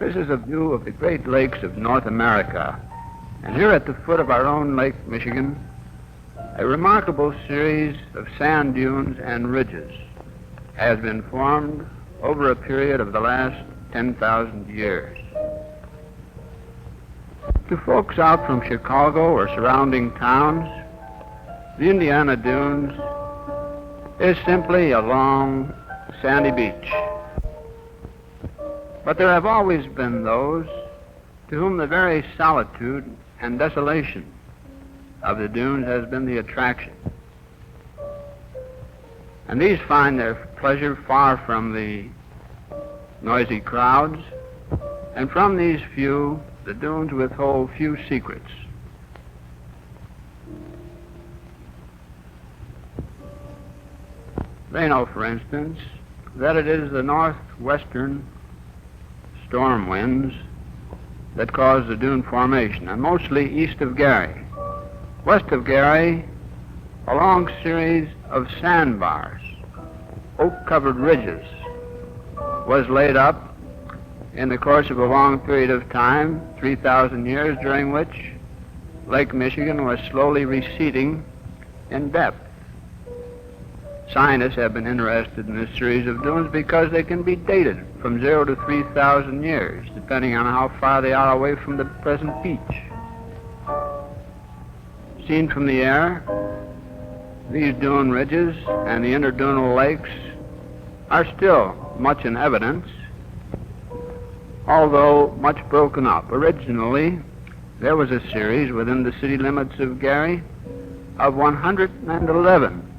This is a view of the Great Lakes of North America. And here at the foot of our own Lake Michigan, a remarkable series of sand dunes and ridges has been formed over a period of the last 10,000 years. To folks out from Chicago or surrounding towns, the Indiana Dunes is simply a long, sandy beach. But there have always been those to whom the very solitude and desolation of the dunes has been the attraction. And these find their pleasure far from the noisy crowds, and from these few, the dunes withhold few secrets. They know, for instance, that it is the northwestern storm winds that cause the dune formation, and mostly east of Gary. West of Gary, a long series of sandbars, oak-covered ridges, was laid up in the course of a long period of time, 3,000 years, during which Lake Michigan was slowly receding in depth. Scientists have been interested in this series of dunes because they can be dated from 0 to 3,000 years, depending on how far they are away from the present beach. Seen from the air, these dune ridges and the interdunal lakes are still much in evidence, although much broken up. Originally, there was a series within the city limits of Gary of 111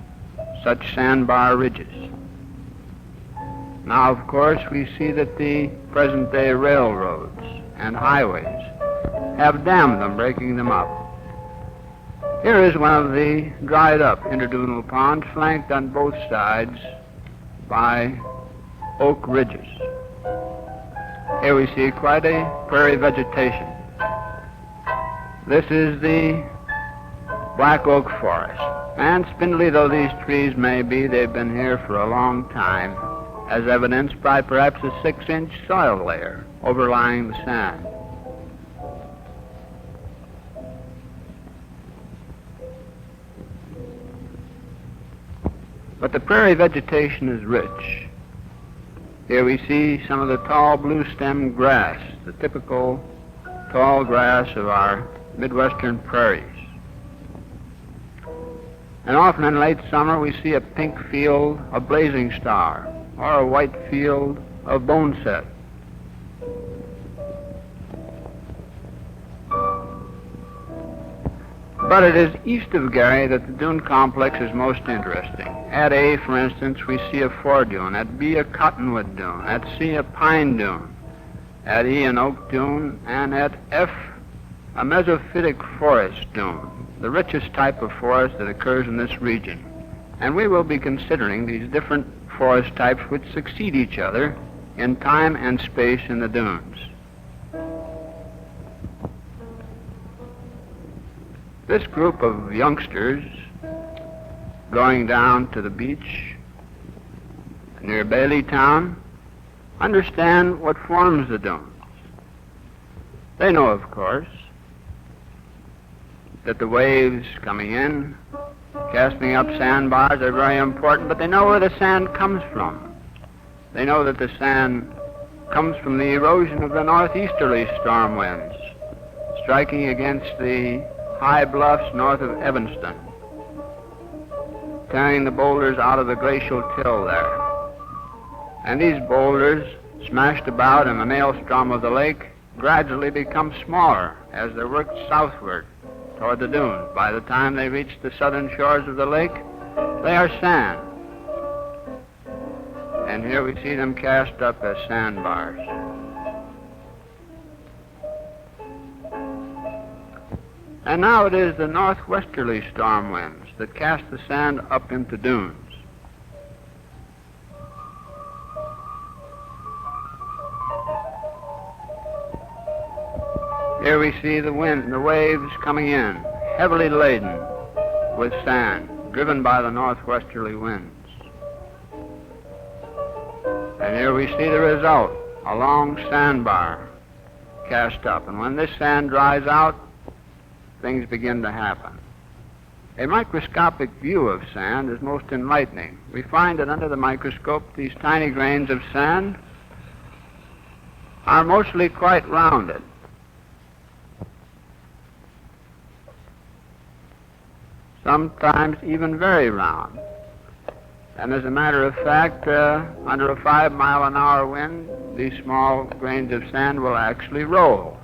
such sandbar ridges. Now, of course, we see that the present-day railroads and highways have dammed them, breaking them up. Here is one of the dried-up interdunal ponds, flanked on both sides by oak ridges. Here we see quite a prairie vegetation. This is the black oak forest. And spindly though these trees may be, they've been here for a long time, as evidenced by perhaps a 6-inch soil layer overlying the sand. But the prairie vegetation is rich. Here we see some of the tall blue-stemmed grass, the typical tall grass of our Midwestern prairies. And often in late summer we see a pink field of blazing star or a white field of boneset. But it is east of Gary that the dune complex is most interesting. At A, for instance, we see a fore-dune. At B, a cottonwood dune. At C, a pine dune. At E, an oak dune. And at F, a mesophytic forest dune, the richest type of forest that occurs in this region. And we will be considering these different forest types which succeed each other in time and space in the dunes. This group of youngsters going down to the beach near Baileytown understand what forms the dunes. They know, of course, that the waves coming in, casting up sandbars, are very important, but they know where the sand comes from. They know that the sand comes from the erosion of the northeasterly storm winds, striking against the high bluffs north of Evanston, tearing the boulders out of the glacial till there. And these boulders, smashed about in the maelstrom of the lake, gradually become smaller as they're worked southward toward the dunes. By the time they reach the southern shores of the lake, they are sand. And here we see them cast up as sandbars. And now it is the northwesterly storm winds that cast the sand up into dunes. Here we see the wind, the waves coming in, heavily laden with sand, driven by the northwesterly winds. And here we see the result, a long sandbar cast up. And when this sand dries out, things begin to happen. A microscopic view of sand is most enlightening. We find that under the microscope, these tiny grains of sand are mostly quite rounded. Sometimes even very round. And as a matter of fact, under a 5-mile-an-hour wind, these small grains of sand will actually roll.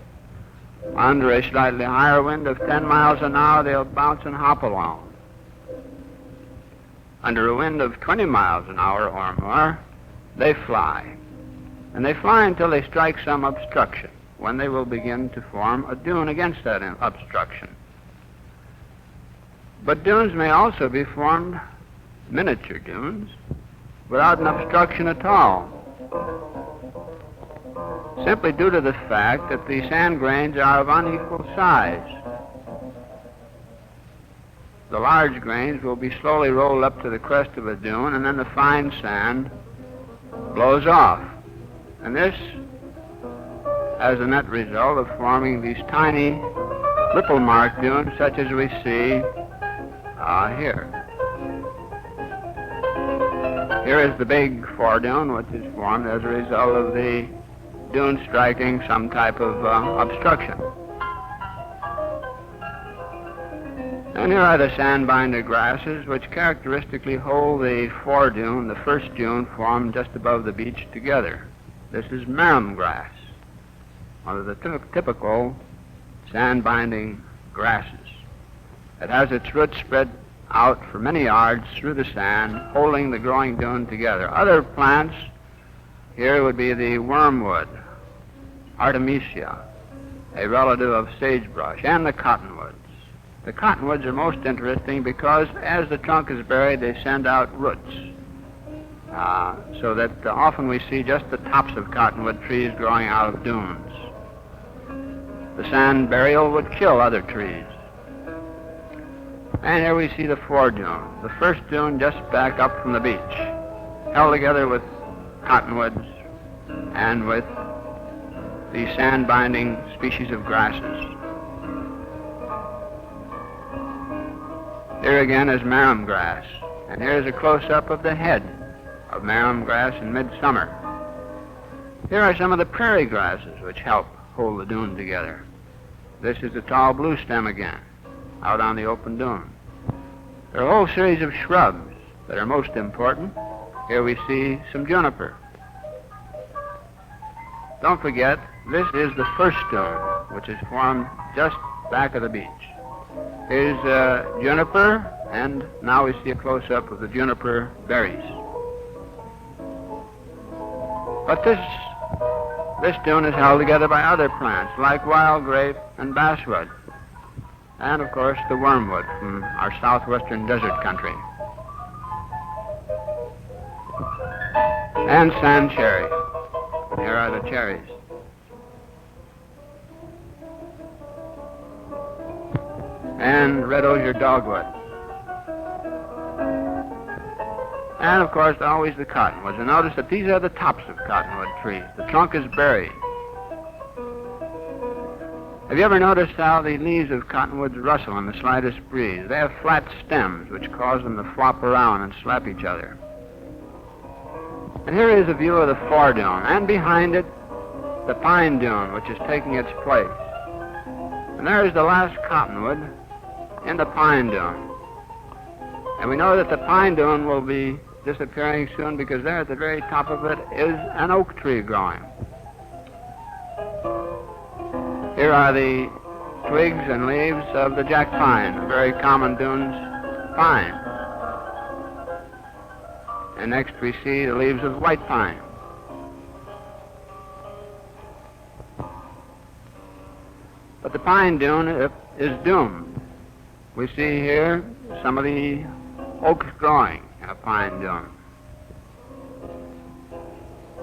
Under a slightly higher wind of 10 miles an hour, they'll bounce and hop along. Under a wind of 20 miles an hour or more, they fly. And they fly until they strike some obstruction, when they will begin to form a dune against that obstruction. But dunes may also be formed, miniature dunes, without an obstruction at all, simply due to the fact that the sand grains are of unequal size. The large grains will be slowly rolled up to the crest of a dune, and then the fine sand blows off. And this has a net result of forming these tiny ripple-marked dunes such as we see here. Here is the big foredune, which is formed as a result of the dune striking some type of obstruction. And here are the sand-binder grasses, which characteristically hold the foredune, the first dune formed just above the beach, together. This is marram grass, one of the typical sand-binding grasses. It has its roots spread out for many yards through the sand, holding the growing dune together. Other plants here would be the wormwood, Artemisia, a relative of sagebrush, and the cottonwoods. The cottonwoods are most interesting because as the trunk is buried, they send out roots, so that often we see just the tops of cottonwood trees growing out of dunes. The sand burial would kill other trees. And here we see the foredune, the first dune just back up from the beach, held together with cottonwoods and with the sand-binding species of grasses. Here again is marram grass, and here's a close-up of the head of marram grass in midsummer. Here are some of the prairie grasses which help hold the dune together. This is the tall blue stem again, out on the open dune. There are a whole series of shrubs that are most important. Here we see some juniper. Don't forget, this is the first dune, which is formed just back of the beach. Here's juniper, and now we see a close-up of the juniper berries. But this dune is held together by other plants, like wild grape and basswood, and of course the wormwood from our southwestern desert country, and sand cherry. Here are the cherries. And red osier dogwood. And of course always the cottonwoods. And notice that these are the tops of cottonwood trees. The trunk is buried. Have you ever noticed how the leaves of cottonwoods rustle in the slightest breeze? They have flat stems which cause them to flop around and slap each other. And here is a view of the foredune, and behind it the pine dune, which is taking its place. And there is the last cottonwood in the pine dune. And we know that the pine dune will be disappearing soon because there at the very top of it is an oak tree growing. Here are the twigs and leaves of the jack pine, a very common dunes pine. And next we see the leaves of white pine. But the pine dune is doomed. We see here some of the oaks growing in a pine dune.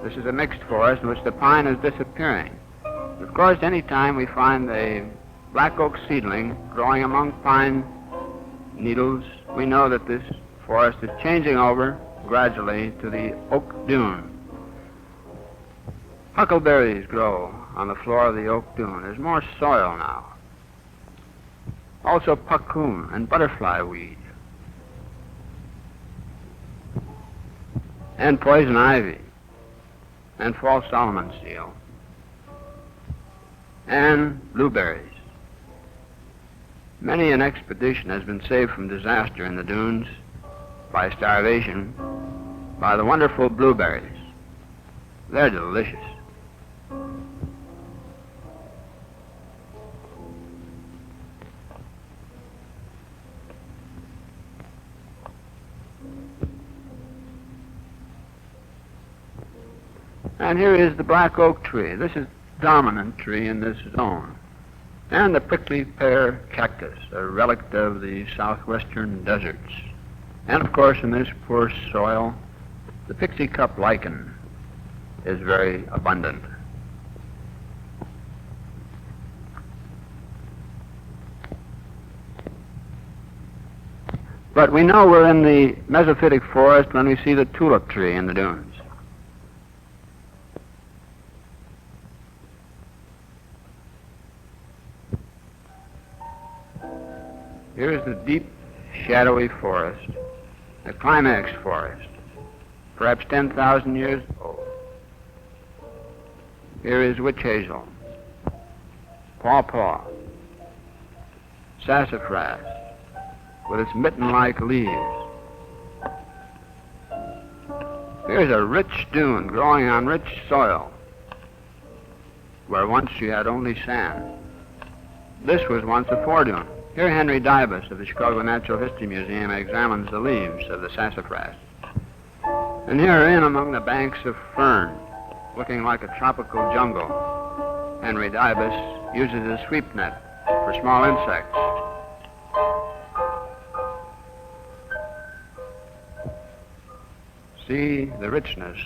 This is a mixed forest in which the pine is disappearing. Of course, any time we find a black oak seedling growing among pine needles, we know that this forest is changing over gradually to the oak dune. Huckleberries grow on the floor of the oak dune. There's more soil now. Also puccoon and butterfly weed. And poison ivy. And false Solomon seal. And blueberries. Many an expedition has been saved from disaster in the dunes by starvation by the wonderful blueberries. They're delicious. And here is the black oak tree. This is the dominant tree in this zone. And the prickly pear cactus, a relic of the southwestern deserts. And of course, in this poor soil, the pixie cup lichen is very abundant. But we know we're in the mesophytic forest when we see the tulip tree in the dunes. Here is the deep, shadowy forest, the climax forest, perhaps 10,000 years old. Here is witch hazel, pawpaw, sassafras, with its mitten-like leaves. Here's a rich dune growing on rich soil, where once you had only sand. This was once a foredune. Here Henry Dybus of the Chicago Natural History Museum examines the leaves of the sassafras. And here in among the banks of fern, looking like a tropical jungle, Henry Dybus uses a sweep net for small insects. See the richness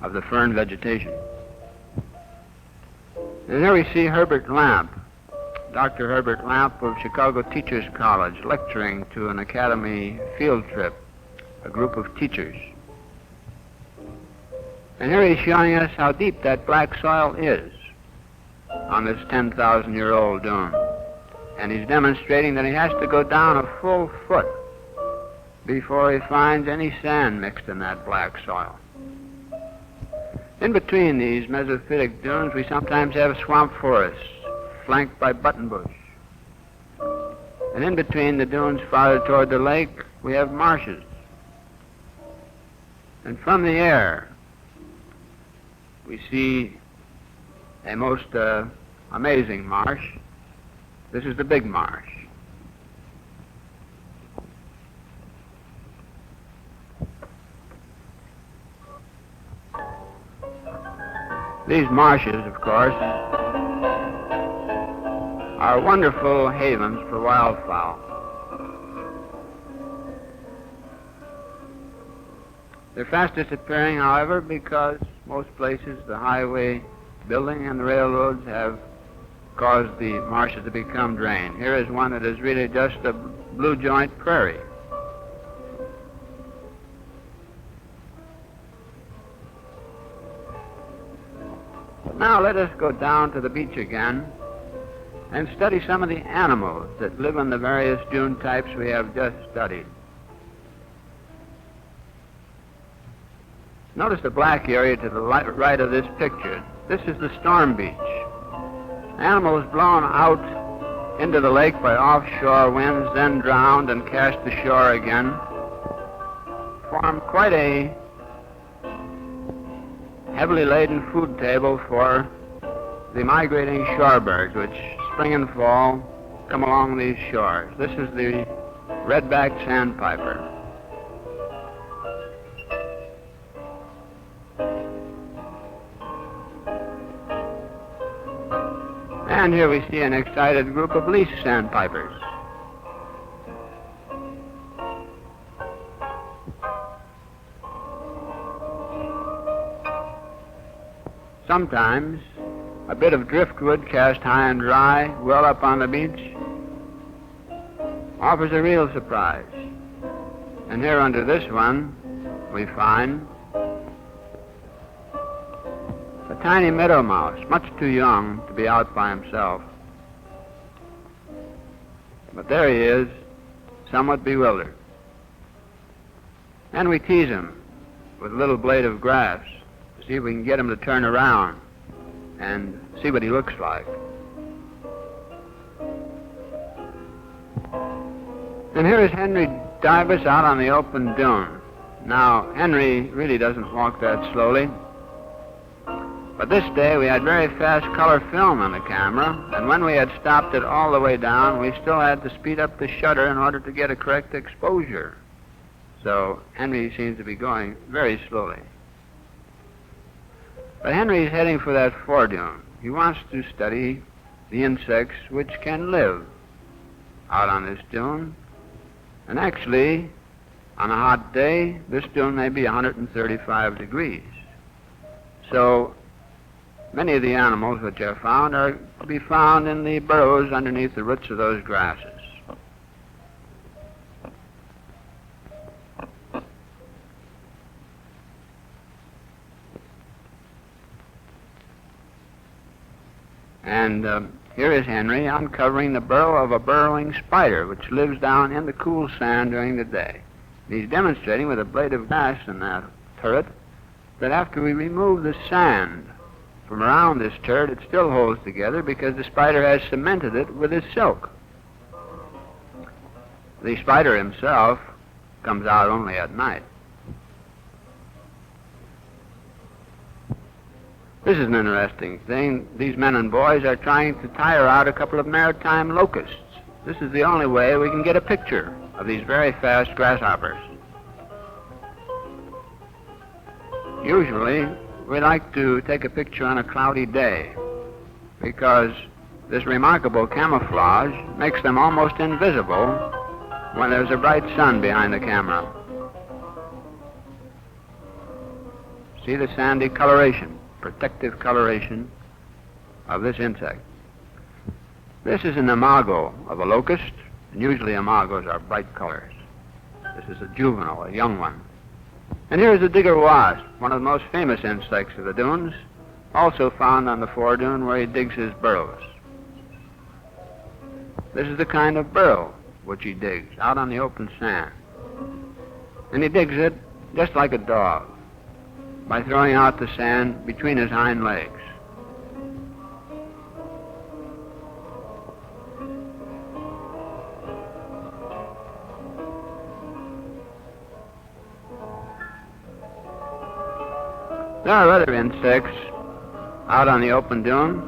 of the fern vegetation. And here we see Herbert Lamp, Dr. Herbert Lamp of Chicago Teachers College, lecturing to an academy field trip, a group of teachers. And here he's showing us how deep that black soil is on this 10,000-year-old dune. And he's demonstrating that he has to go down a full foot before he finds any sand mixed in that black soil. In between these mesophytic dunes, we sometimes have swamp forests, flanked by buttonbush. And in between the dunes farther toward the lake, we have marshes. And from the air, we see a most amazing marsh. This is the big marsh. These marshes, of course, are wonderful havens for wildfowl. They're fast disappearing, however, because most places the highway building and the railroads have caused the marshes to become drained. Here is one that is really just a blue joint prairie. But now let us go down to the beach again and study some of the animals that live on the various dune types we have just studied. Notice the black area to the right of this picture. This is the storm beach. Animals blown out into the lake by offshore winds, then drowned and cast to shore again, form quite a heavily laden food table for the migrating shorebirds, which spring and fall come along these shores. This is the red-backed sandpiper. And here we see an excited group of least sandpipers. Sometimes a bit of driftwood cast high and dry, well up on the beach, offers a real surprise. And here under this one, we find tiny meadow mouse, much too young to be out by himself. But there he is, somewhat bewildered. And we tease him with a little blade of grass to see if we can get him to turn around and see what he looks like. And here is Henry Dibus out on the open dune. Now, Henry really doesn't walk that slowly, but this day we had very fast color film on the camera, and when we had stopped it all the way down, we still had to speed up the shutter in order to get a correct exposure. So Henry seems to be going very slowly. But Henry's heading for that foredune. He wants to study the insects which can live out on this dune. And actually, on a hot day, this dune may be 135 degrees. So many of the animals which are found are to be found in the burrows underneath the roots of those grasses. And here is Henry uncovering the burrow of a burrowing spider which lives down in the cool sand during the day. He's demonstrating with a blade of grass in that turret that after we remove the sand from around this turret, it still holds together because the spider has cemented it with his silk. The spider himself comes out only at night. This is an interesting thing. These men and boys are trying to tire out a couple of maritime locusts. This is the only way we can get a picture of these very fast grasshoppers. Usually, we like to take a picture on a cloudy day because this remarkable camouflage makes them almost invisible when there's a bright sun behind the camera. See the sandy coloration, protective coloration of this insect. This is an imago of a locust, and usually imagos are bright colors. This is a juvenile, a young one. And here is the digger wasp, one of the most famous insects of the dunes, also found on the foredune where he digs his burrows. This is the kind of burrow which he digs out on the open sand. And he digs it just like a dog, by throwing out the sand between his hind legs. There are other insects out on the open dune,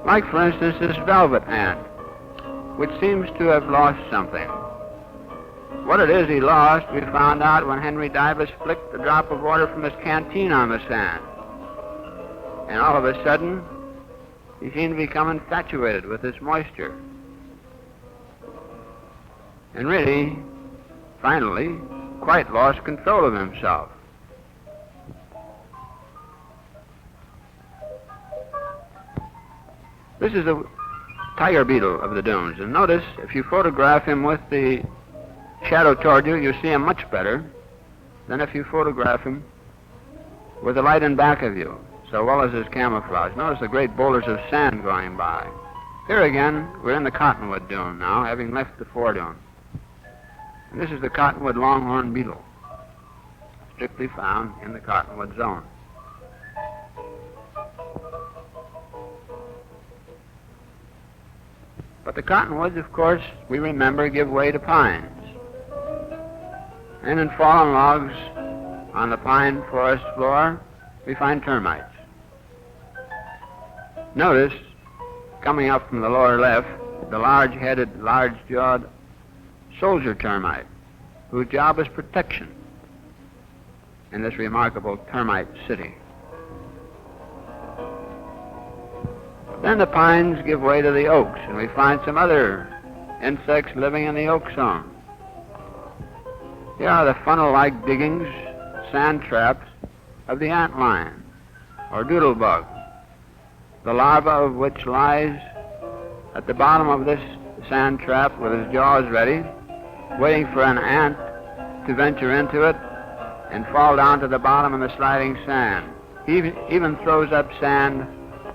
like for instance this velvet ant, which seems to have lost something. What it is he lost, we found out when Henry Dibus flicked a drop of water from his canteen on the sand. And all of a sudden, he seemed to become infatuated with this moisture. And really, finally, quite lost control of himself. This is a tiger beetle of the dunes, and notice if you photograph him with the shadow toward you, you see him much better than if you photograph him with the light in back of you, so well as his camouflage. Notice the great boulders of sand going by. Here again, we're in the cottonwood dune now, having left the foredune. And this is the cottonwood longhorn beetle, strictly found in the cottonwood zone. But the cottonwoods, of course, we remember, give way to pines. And in fallen logs on the pine forest floor, we find termites. Notice, coming up from the lower left, the large-headed, large-jawed soldier termite, whose job is protection in this remarkable termite city. Then the pines give way to the oaks, and we find some other insects living in the oak zone. Here are the funnel-like diggings, sand traps of the antlion, or doodlebug, the larva of which lies at the bottom of this sand trap with his jaws ready, waiting for an ant to venture into it and fall down to the bottom in the sliding sand. He even throws up sand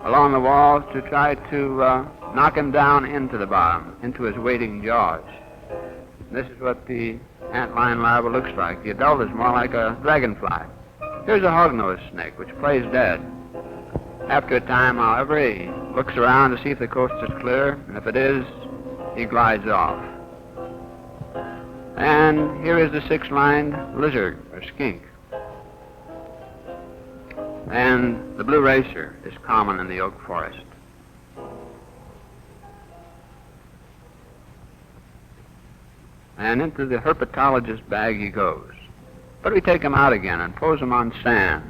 along the walls to try to knock him down into the bottom, into his waiting jaws. This is what the antlion larva looks like. The adult is more like a dragonfly. Here's a hognose snake, which plays dead. After a time, however, he looks around to see if the coast is clear, and if it is, he glides off. And here is the six-lined lizard, or skink. And the blue racer is common in the oak forest. And into the herpetologist bag he goes. But we take him out again and pose him on sand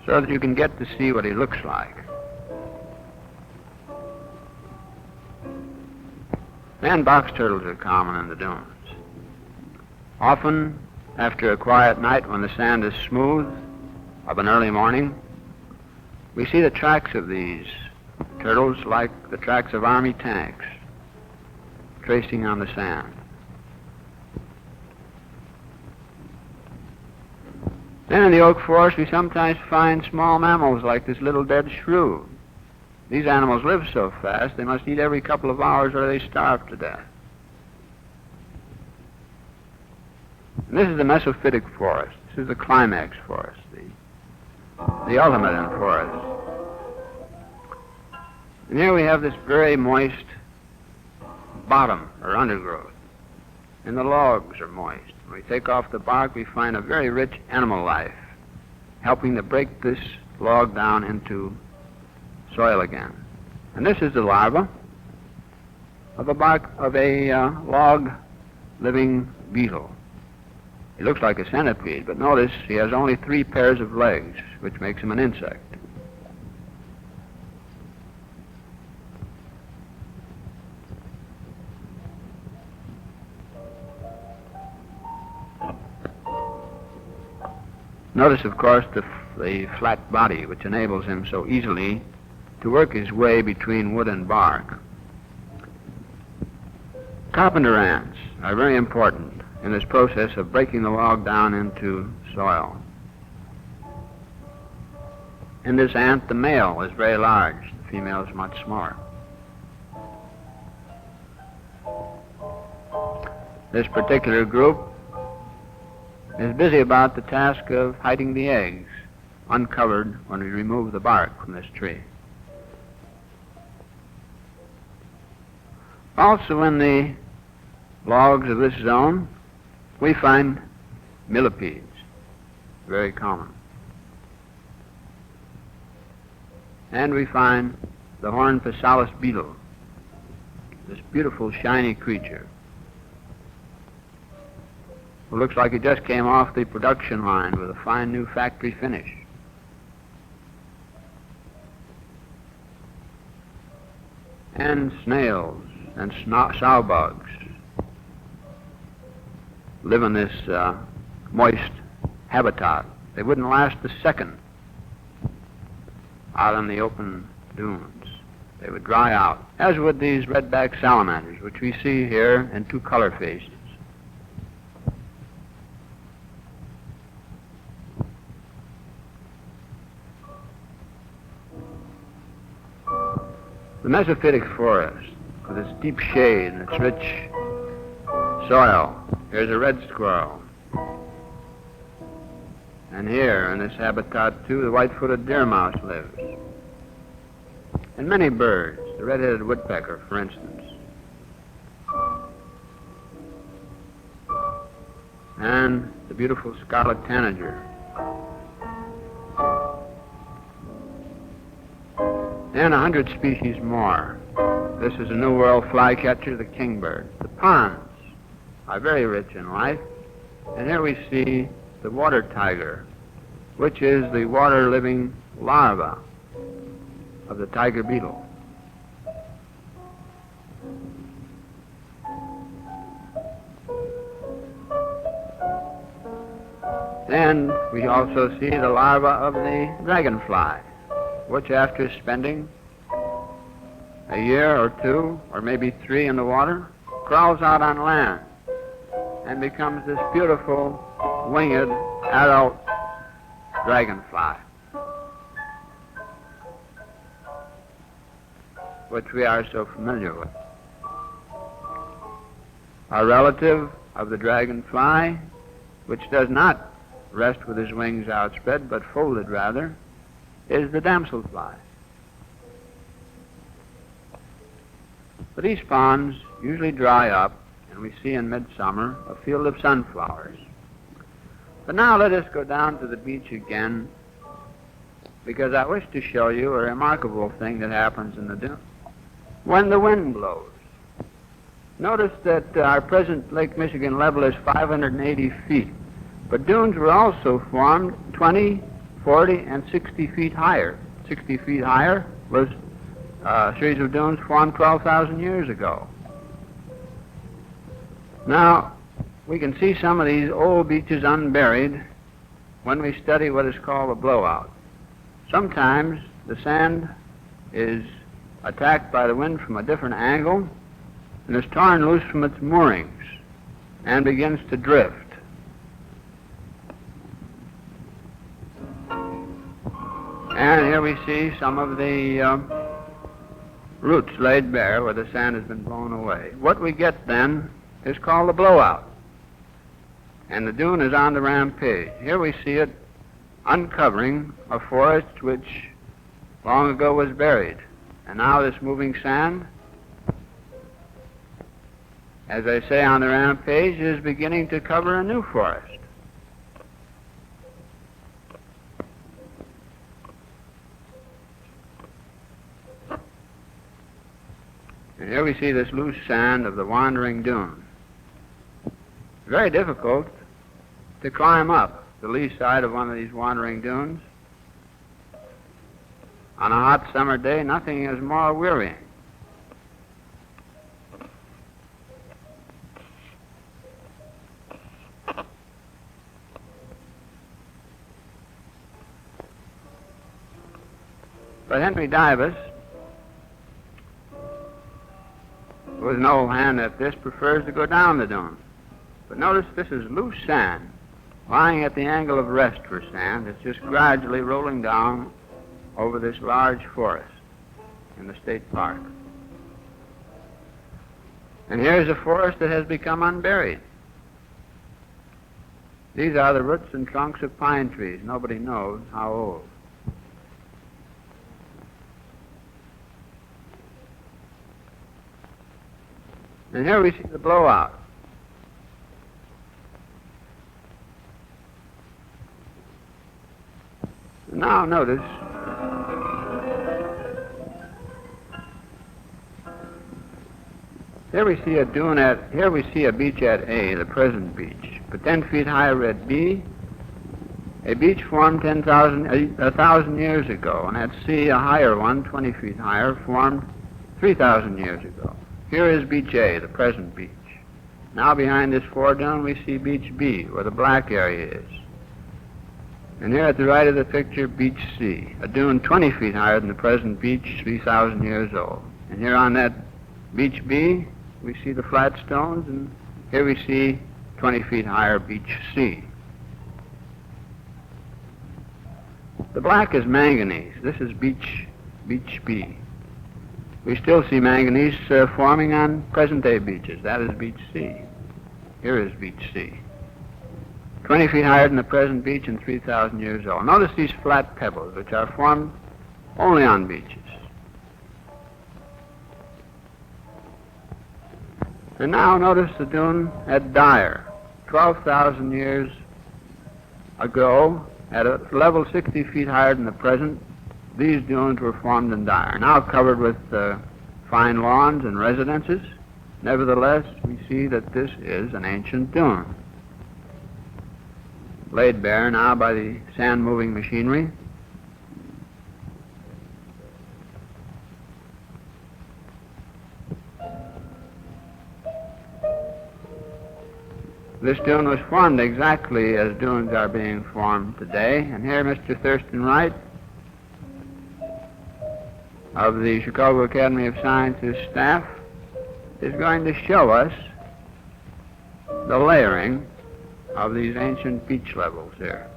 so that you can get to see what he looks like. And box turtles are common in the dunes. Often, after a quiet night when the sand is smooth, of an early morning, we see the tracks of these turtles like the tracks of army tanks tracing on the sand. Then in the oak forest we sometimes find small mammals like this little dead shrew. These animals live so fast they must eat every couple of hours or they starve to death. And this is the mesophytic forest. This is the climax forest, the ultimate in forest. And here we have this very moist bottom, or undergrowth. And the logs are moist. When we take off the bark, we find a very rich animal life, helping to break this log down into soil again. And this is the larva of a log-living beetle. He looks like a centipede, but notice he has only 3 pairs of legs, which makes him an insect. Notice, of course, the flat body, which enables him so easily to work his way between wood and bark. Carpenter ants are very important in this process of breaking the log down into soil. In this ant, the male is very large, the female is much smaller. This particular group is busy about the task of hiding the eggs, uncovered when we remove the bark from this tree. Also in the logs of this zone, we find millipedes, very common. And we find the horned physalis beetle, this beautiful shiny creature, who looks like he just came off the production line with a fine new factory finish. And snails and sow bugs live in this moist habitat. They wouldn't last a second out on the open dunes. They would dry out, as would these red-backed salamanders, which we see here in 2 color phases. The mesophytic forest, with its deep shade and its rich soil. Here's a red squirrel. And here, in this habitat, too, the white-footed deer mouse lives. And many birds, the red-headed woodpecker, for instance. And the beautiful scarlet tanager. And 100 species more. This is a New World flycatcher, the kingbird. The ponds are very rich in life. And here we see the water tiger, which is the water-living larva of the tiger beetle. And we also see the larva of the dragonfly, which after spending a year or 2, or maybe 3 in the water, crawls out on land and becomes this beautiful winged adult dragonfly. which we are so familiar with. A relative of the dragonfly, which does not rest with his wings outspread, but folded rather, is the damselfly. But these ponds usually dry up, and we see in midsummer a field of sunflowers. But now let us go down to the beach again, because I wish to show you a remarkable thing that happens in the dune when the wind blows. Notice that our present Lake Michigan level is 580 feet, but dunes were also formed 20, 40, and 60 feet higher. 60 feet higher was a series of dunes formed 12,000 years ago. Now, we can see some of these old beaches unburied when we study what is called a blowout. Sometimes the sand is attacked by the wind from a different angle and is torn loose from its moorings and begins to drift. And here we see some of the roots laid bare where the sand has been blown away. What we get then is called a blowout, and the dune is on the rampage. Here we see it uncovering a forest which long ago was buried, and now this moving sand, as I say, on the rampage, is beginning to cover a new forest. And here we see this loose sand of the wandering dune. Very difficult to climb up the lee side of one of these wandering dunes. On a hot summer day, nothing is more wearying. But Henry Davis, who is an old hand at this, prefers to go down the dune. But notice this is loose sand, lying at the angle of rest for sand. It's just gradually rolling down over this large forest in the state park. And here's a forest that has become unburied. These are the roots and trunks of pine trees. Nobody knows how old. And here we see the blowout. Now notice here we see a beach at A, the present beach, but 10 feet higher at B, a beach formed 1,000 years ago, and at C, a higher one, 20 feet higher, formed 3,000 years ago. Here is beach A, the present beach. Now behind this foredune we see beach B, where the black area is. And here at the right of the picture, beach C, a dune 20 feet higher than the present beach, 3,000 years old. And here on that beach B, we see the flat stones, and here we see 20 feet higher beach C. The black is manganese. This is beach B. We still see manganese forming on present-day beaches. That is beach C. Here is beach C. 20 feet higher than the present beach and 3,000 years old. Notice these flat pebbles, which are formed only on beaches. And now notice the dune at Dyer. 12,000 years ago, at a level 60 feet higher than the present, these dunes were formed in Dyer, now covered with fine lawns and residences. Nevertheless, we see that this is an ancient dune, laid bare now by the sand-moving machinery. This dune was formed exactly as dunes are being formed today, and here Mr. Thurston Wright of the Chicago Academy of Sciences staff is going to show us the layering of these ancient beach levels here.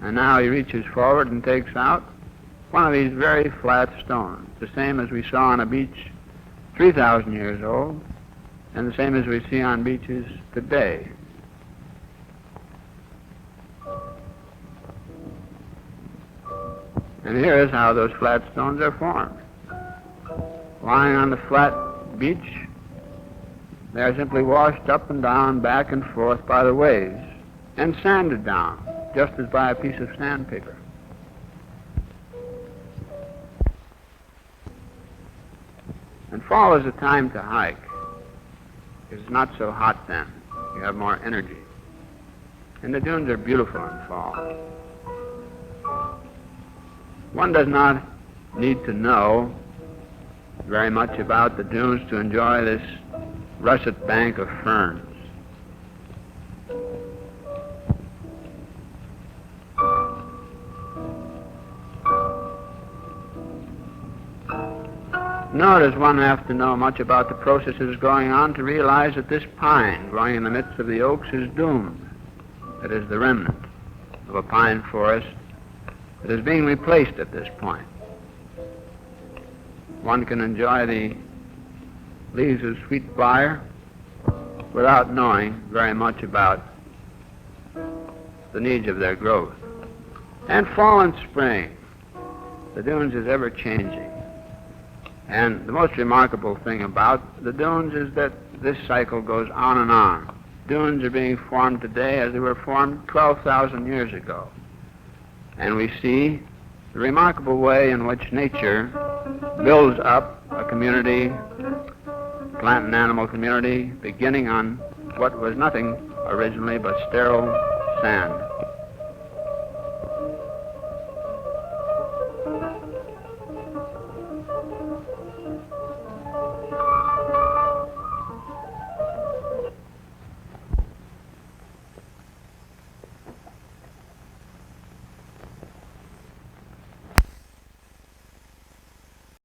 And now he reaches forward and takes out one of these very flat stones, the same as we saw on a beach 3,000 years old, and the same as we see on beaches today. And here is how those flat stones are formed. Lying on the flat beach, they are simply washed up and down, back and forth by the waves, and sanded down, just as by a piece of sandpaper. And fall is a time to hike. It's not so hot then. You have more energy. And the dunes are beautiful in fall. One does not need to know very much about the dunes to enjoy this russet bank of ferns. Nor does one have to know much about the processes going on to realize that this pine growing in the midst of the oaks is doomed. It is the remnant of a pine forest that is being replaced at this point. One can enjoy the leaves of sweetbriar without knowing very much about the needs of their growth. And fall and spring, the dunes is ever changing. And the most remarkable thing about the dunes is that this cycle goes on and on. Dunes are being formed today as they were formed 12,000 years ago. And we see the remarkable way in which nature builds up a community, plant and animal community, beginning on what was nothing originally but sterile sand.